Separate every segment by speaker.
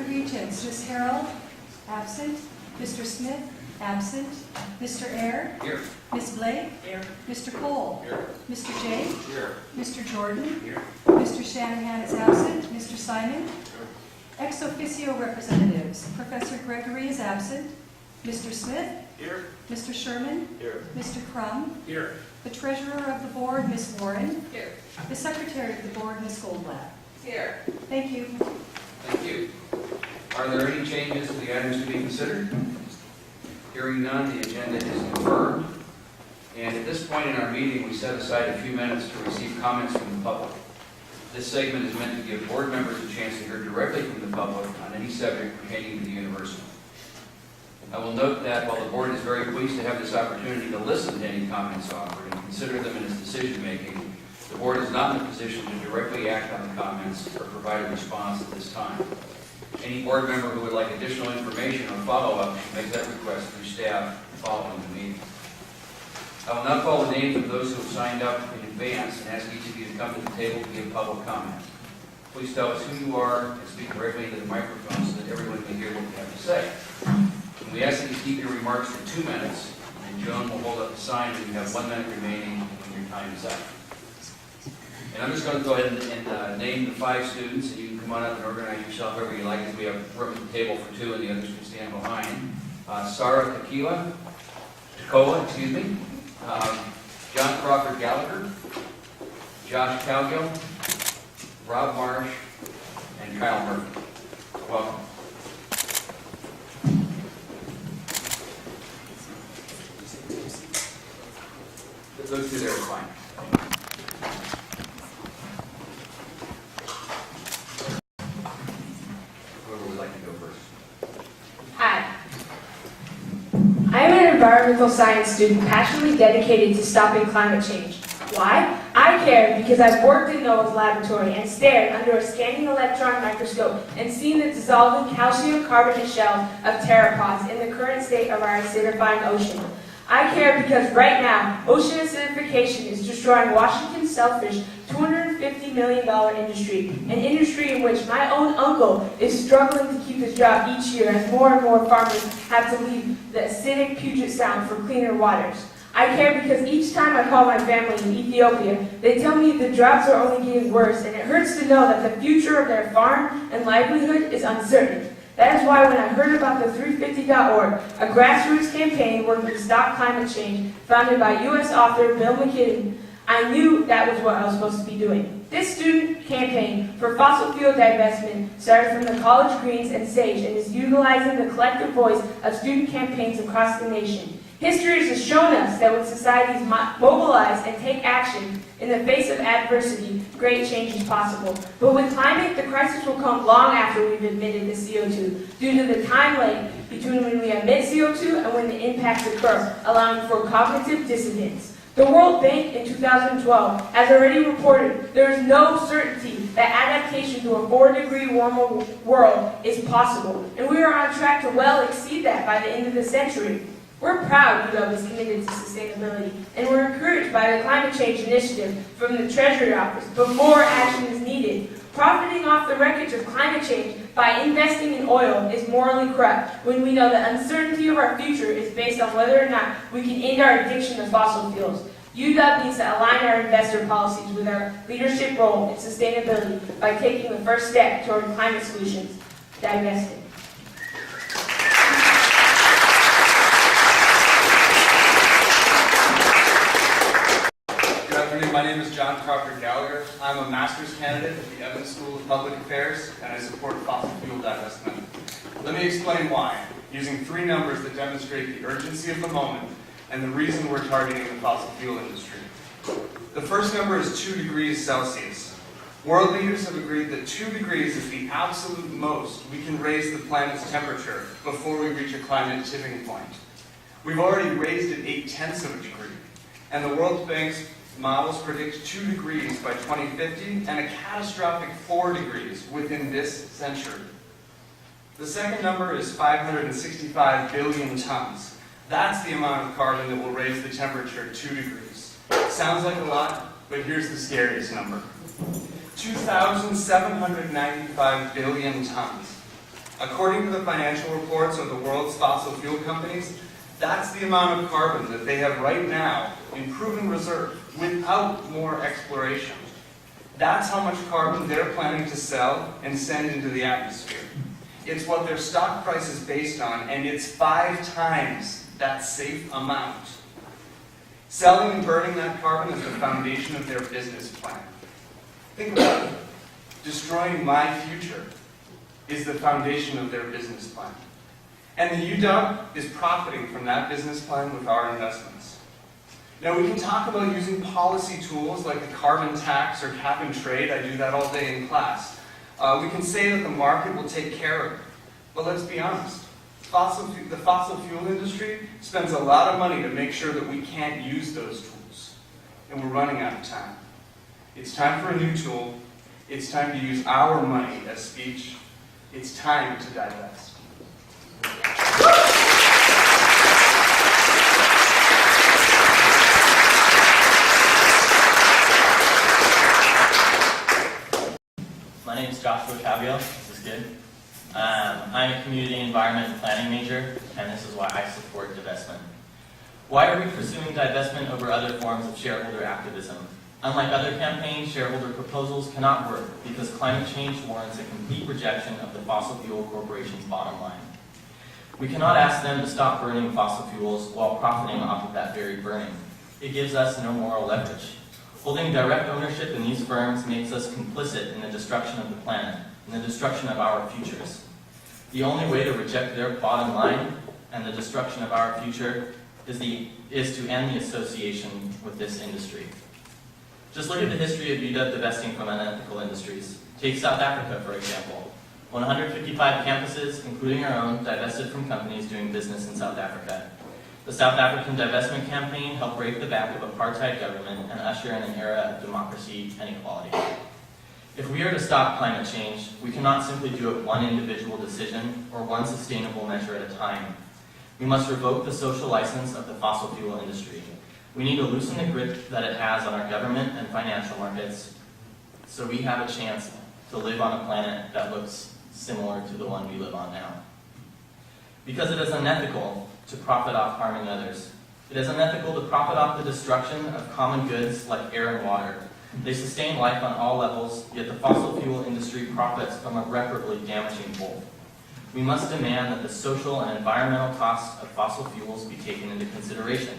Speaker 1: Regents, Ms. Harrell, absent. Mr. Smith, absent. Mr. Eyre.
Speaker 2: Here.
Speaker 1: Ms. Blake.
Speaker 2: Here.
Speaker 1: Mr. Cole.
Speaker 2: Here.
Speaker 1: Mr. Jay.
Speaker 2: Here.
Speaker 1: Mr. Jordan.
Speaker 2: Here.
Speaker 1: Mr. Shanahan is absent. Mr. Simon. Ex officio representatives. Professor Gregory is absent. Mr. Smith.
Speaker 2: Here.
Speaker 1: Mr. Sherman.
Speaker 2: Here.
Speaker 1: Mr. Crum.
Speaker 2: Here.
Speaker 1: The treasurer of the board, Ms. Warren.
Speaker 2: Here.
Speaker 1: The secretary of the board, Ms. Goldblatt.
Speaker 2: Here.
Speaker 1: Thank you.
Speaker 2: Thank you. Are there any changes to the items to be considered? Hearing none, the agenda is confirmed. And at this point in our meeting, we set aside a few minutes to receive comments from the public. This segment is meant to give board members a chance to hear directly from the public on any subject pertaining to the university. I will note that while the board is very pleased to have this opportunity to listen to any comments offered and consider them in its decision-making, the board is not in a position to directly act on the comments or provide a response at this time. Any board member who would like additional information or follow-up should make that request through staff following the meeting. I will now call the names of those who have signed up in advance and ask each of you to come to the table to give public comment. Please tell us who you are and speak directly into the microphone so that everyone can hear what you have to say. And we ask that you keep your remarks to 2 minutes, and Joan will hold up the sign when you have 1 minute remaining when your time is up. And I'm just going to go ahead and name the 5 students, and you can come on up and organize yourself however you like, as we have room at the table for 2 and the others can stand behind. Sarah Tequila, John Crawford Gallagher, Josh Calgill, Rob Marsh, and Kyle Murphy. Welcome. Those 2 there are fine. Whoever would like to go first.
Speaker 3: Hi. I am an environmental science student passionately dedicated to stopping climate change. Why? I care because I've worked in Noah's laboratory and stared under a scanning electron microscope and seen the dissolving calcium carbonate shells of pteropods in the current state of our acidifying ocean. I care because right now, ocean acidification is destroying Washington's shellfish $250 million industry, an industry in which my own uncle is struggling to keep his job each year as more and more farmers have to leave the acidic Puget Sound for cleaner waters. I care because each time I call my family in Ethiopia, they tell me the droughts are only getting worse, and it hurts to know that the future of their farm and livelihood is uncertain. That is why when I heard about the 350.org, a grassroots campaign working to stop climate change, founded by U.S. author Bill McKibben, I knew that was what I was supposed to be doing. This student campaign for fossil fuel divestment started from the College Greens and SAGE and is utilizing the collective voice of student campaigns across the nation. History has shown us that when societies mobilize and take action in the face of adversity, great change is possible. But with climate, the crisis will come long after we've emitted the CO2, due to the time lag between when we emit CO2 and when the impacts occur, allowing for cognitive dissonance. The World Bank in 2012 has already reported there is no certainty that adaptation to a 4-degree warmer world is possible, and we are on track to well exceed that by the end of the century. We're proud UW is committed to sustainability, and we're encouraged by the climate change initiative from the Treasury Office, but more action is needed. Profiting off the wreckage of climate change by investing in oil is morally corrupt when we know the uncertainty of our future is based on whether or not we can end our addiction to fossil fuels. UW needs to align our investor policies with our leadership role in sustainability by taking the first step toward climate solutions, divesting.
Speaker 4: My name is John Crawford Gallagher. I'm a master's candidate at the Evans School of Public Affairs, and I support fossil fuel divestment. Let me explain why, using 3 numbers that demonstrate the urgency of the moment and the reason we're targeting the fossil fuel industry. The first number is 2 degrees Celsius. World leaders have agreed that 2 degrees is the absolute most we can raise the planet's temperature before we reach a climate tipping point. We've already raised it 0.8 of a degree, and the World Bank's models predict 2 degrees by 2050 and a catastrophic 4 degrees within this century. The second number is 565 billion tons. That's the amount of carbon that will raise the temperature 2 degrees. Sounds like a lot, but here's the scariest number. 2,795 billion tons. According to the financial reports of the world's fossil fuel companies, that's the amount of carbon that they have right now in proven reserve without more exploration. That's how much carbon they're planning to sell and send into the atmosphere. It's what their stock price is based on, and it's 5 times that safe amount. Selling and burning that carbon is the foundation of their business plan. Think about it. Destroying my future is the foundation of their business plan. And the UW is profiting from that business plan with our investments. Now, we can talk about using policy tools like the carbon tax or cap and trade. I do that all day in class. We can say that the market will take care of it. But let's be honest. The fossil fuel industry spends a lot of money to make sure that we can't use those tools. And we're running out of time. It's time for a new tool. It's time to use our money as speech. It's time to divest.
Speaker 5: My name is Joshua Cabio. This is good. I'm a community environment and planning major, and this is why I support divestment. Why are we pursuing divestment over other forms of shareholder activism? Unlike other campaigns, shareholder proposals cannot work because climate change warrants a complete rejection of the fossil fuel corporation's bottom line. We cannot ask them to stop burning fossil fuels while profiting off of that very burning. It gives us no moral leverage. Holding direct ownership in these firms makes us complicit in the destruction of the planet, in the destruction of our futures. The only way to reject their bottom line and the destruction of our future is to end the association with this industry. Just look at the history of UW divesting from unethical industries. Take South Africa, for example. 155 campuses, including our own, divested from companies doing business in South Africa. The South African divestment campaign helped break the back of apartheid government and usher in an era of democracy and equality. If we are to stop climate change, we cannot simply do it one individual decision or one sustainable measure at a time. We must revoke the social license of the fossil fuel industry. We need to loosen the grip that it has on our government and financial markets so we have a chance to live on a planet that looks similar to the one we live on now. Because it is unethical to profit off harming others. It is unethical to profit off the destruction of common goods like air and water. They sustain life on all levels, yet the fossil fuel industry profits from irreparably damaging both. We must demand that the social and environmental costs of fossil fuels be taken into consideration.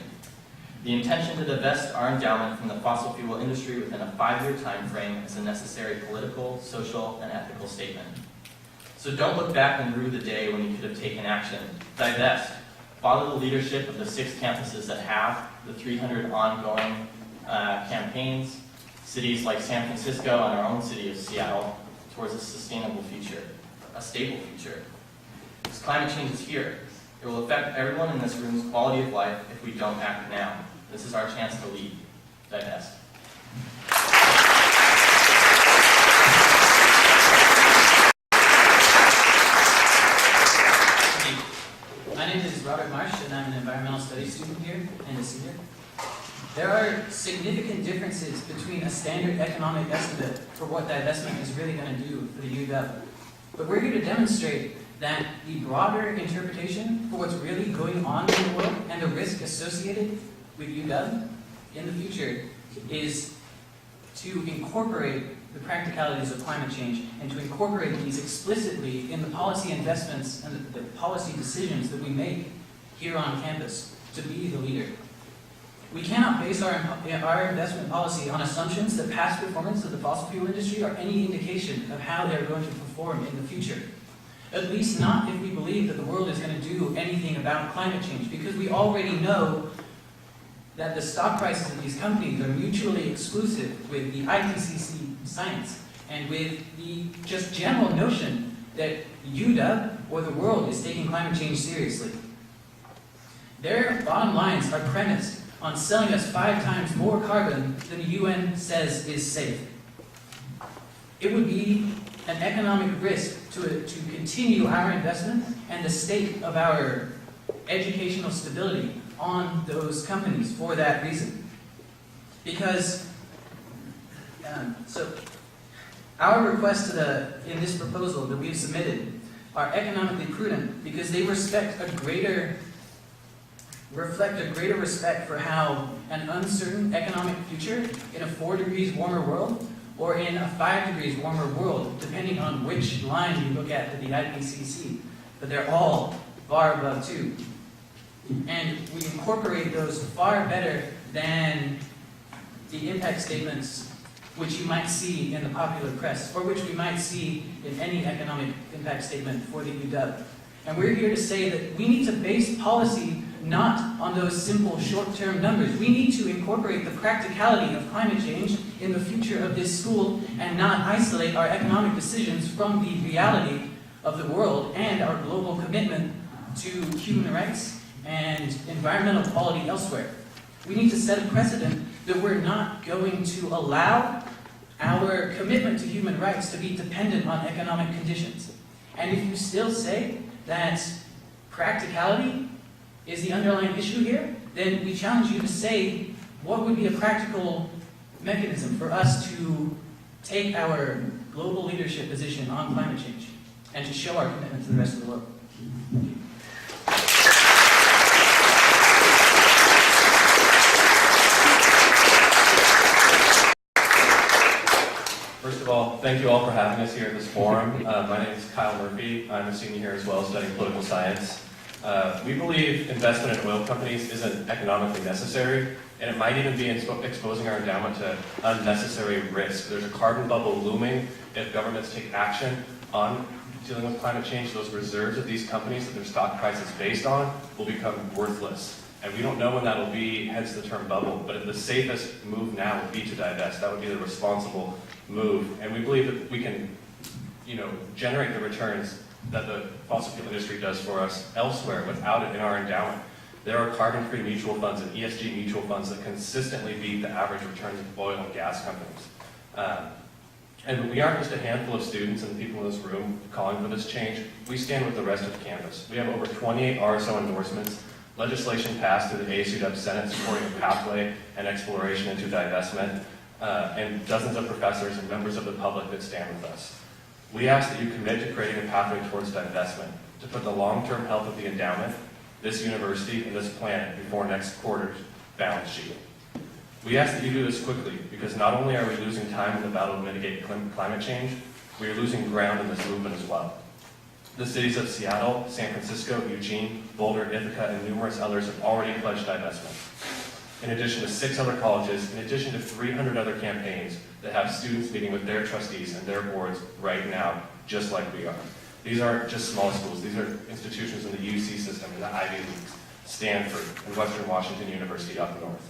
Speaker 5: The intention to divest our endowment from the fossil fuel industry within a 5-year time frame is a necessary political, social, and ethical statement. So don't look back and rue the day when you could have taken action. Divest. Follow the leadership of the 6 campuses that have, the 300 ongoing campaigns, cities like San Francisco and our own city of Seattle, towards a sustainable future, a stable future. Because climate change is here. It will affect everyone in this room's quality of life if we don't act now. This is our chance to lead. Divest.
Speaker 6: My name is Robert Marsh, and I'm an environmental studies student here and a senior. There are significant differences between a standard economic estimate for what divestment is really going to do for the UW. But we're here to demonstrate that the broader interpretation for what's really going on in the world and the risk associated with UW in the future is to incorporate the practicalities of climate change and to incorporate these explicitly in the policy investments and the policy decisions that we make here on campus to be the leader. We cannot base our investment policy on assumptions that past performance of the fossil fuel industry are any indication of how they're going to perform in the future. At least not if we believe that the world is going to do anything about climate change, because we already know that the stock prices of these companies are mutually exclusive with the IPCC science and with the just general notion that UW or the world is taking climate change seriously. Their bottom lines are premised on selling us 5 times more carbon than the UN says is safe. It would be an economic risk to continue our investment and the state of our educational stability on those companies for that reason. Because, our request in this proposal that we've submitted are economically prudent because they reflect a greater respect for how an uncertain economic future in a 4 degrees warmer world or in a 5 degrees warmer world, depending on which line you look at the IPCC, but they're all far above 2. And we incorporate those far better than the impact statements which you might see in the popular press, or which we might see in any economic impact statement for the UW. And we're here to say that we need to base policy not on those simple short-term numbers. We need to incorporate the practicality of climate change in the future of this school and not isolate our economic decisions from the reality of the world and our global commitment to human rights and environmental quality elsewhere. We need to set a precedent that we're not going to allow our commitment to human rights to be dependent on economic conditions. And if you still say that practicality is the underlying issue here, then we challenge you to say what would be a practical mechanism for us to take our global leadership position on climate change and to show our commitment to the rest of the world.
Speaker 7: First of all, thank you all for having us here at this forum. My name is Kyle Murphy. I'm a senior here as well, studying political science. We believe investment in oil companies isn't economically necessary, and it might even be exposing our endowment to unnecessary risk. There's a carbon bubble looming. If governments take action on dealing with climate change, those reserves of these companies that their stock price is based on will become worthless. And we don't know when that'll be, hence the term bubble. But the safest move now would be to divest. That would be the responsible move. And we believe that we can, generate the returns that the fossil fuel industry does for us elsewhere without it in our endowment. There are carbon-free mutual funds and ESG mutual funds that consistently beat the average returns of oil and gas companies. And we aren't just a handful of students and people in this room calling for this change. We stand with the rest of the campus. We have over 28 RSO endorsements, legislation passed through the DIVEST UW Senate supporting a pathway and exploration into divestment, and dozens of professors and members of the public that stand with us. We ask that you commit to creating a pathway towards divestment, to put the long-term health of the endowment, this university, and this planet before next quarter's balance sheet. We ask that you do this quickly, because not only are we losing time in the battle to mitigate climate change, we are losing ground in this movement as well. The cities of Seattle, San Francisco, Eugene, Boulder, Ithaca, and numerous others have already pledged divestment. In addition to 6 other colleges, in addition to 300 other campaigns that have students meeting with their trustees and their boards right now, just like we are. These aren't just small schools. These are institutions in the UC system, in the Ivy Leagues, Stanford, and Western Washington University up north.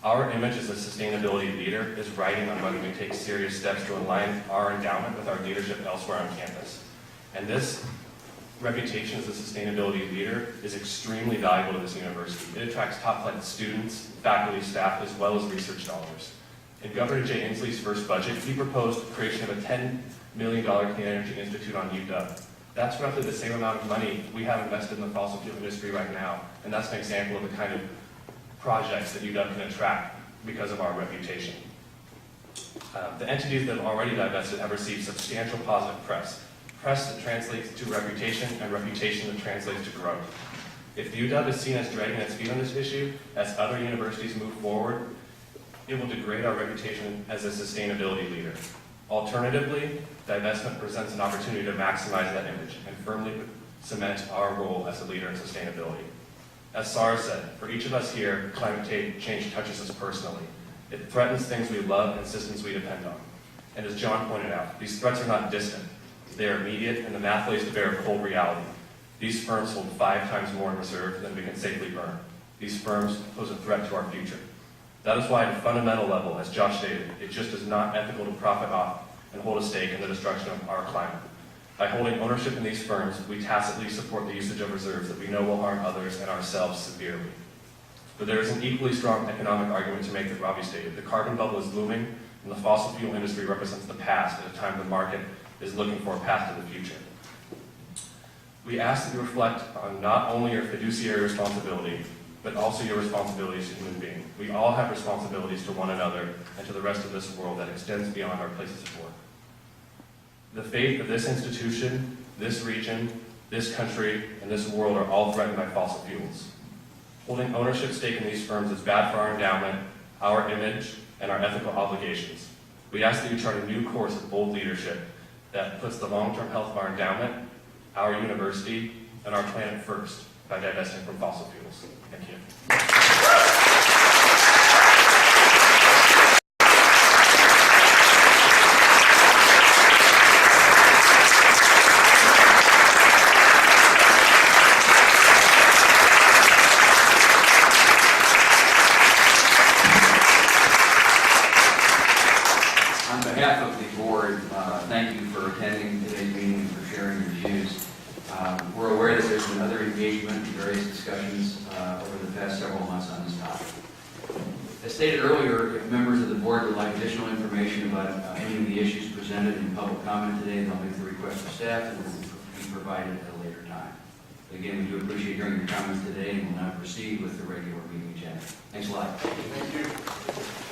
Speaker 7: Our image as a sustainability leader is riding on whether we take serious steps to align our endowment with our leadership elsewhere on campus. And this reputation as a sustainability leader is extremely valuable to this university. It attracts top-flight students, faculty, staff, as well as research dollars. In Governor Jay Inslee's first budget, he proposed the creation of a $10 million Clean Energy Institute on UW. That's roughly the same amount of money we have invested in the fossil fuel industry right now, and that's an example of the kind of projects that UW can attract because of our reputation. The entities that have already divested have received substantial positive press that translates to reputation, and reputation that translates to growth. If UW is seen as dragging its feet on this issue, as other universities move forward, it will degrade our reputation as a sustainability leader. Alternatively, divestment presents an opportunity to maximize that image and firmly cement our role as a leader in sustainability. As Sarah said, for each of us here, climate change touches us personally. It threatens things we love and systems we depend on. And as John pointed out, these threats are not distant. They are immediate, and the math lays to bear a cold reality. These firms hold 5 times more in reserve than we can safely burn. These firms pose a threat to our future. That is why at a fundamental level, as Josh stated, it just is not ethical to profit off and hold a stake in the destruction of our climate. By holding ownership in these firms, we tacitly support the usage of reserves that we know will harm others and ourselves severely. But there is an equally strong economic argument to make that Robbie stated. The carbon bubble is looming, and the fossil fuel industry represents the past at a time the market is looking for a path to the future. We ask that you reflect on not only your fiduciary responsibility, but also your responsibilities as a human being. We all have responsibilities to one another and to the rest of this world that extends beyond our places of work. The fate of this institution this region, this country, and this world are all threatened by fossil fuels. Holding ownership stake in these firms is bad for our endowment, our image, and our ethical obligations. We ask that you chart a new course of bold leadership that puts the long-term health of our endowment, our university, and our planet first by divesting from fossil fuels. Thank you.
Speaker 2: On behalf of the board, thank you for attending today's meeting and for sharing your views. We're aware that there's been other engagement and various discussions over the past several months on this topic. As stated earlier, if members of the board would like additional information about any of the issues presented in public comment today, they'll make the request to staff and will be provided at a later time. Again, we do appreciate hearing your comments today and will now proceed with the regular meeting agenda. Thanks a lot.
Speaker 4: Thank you.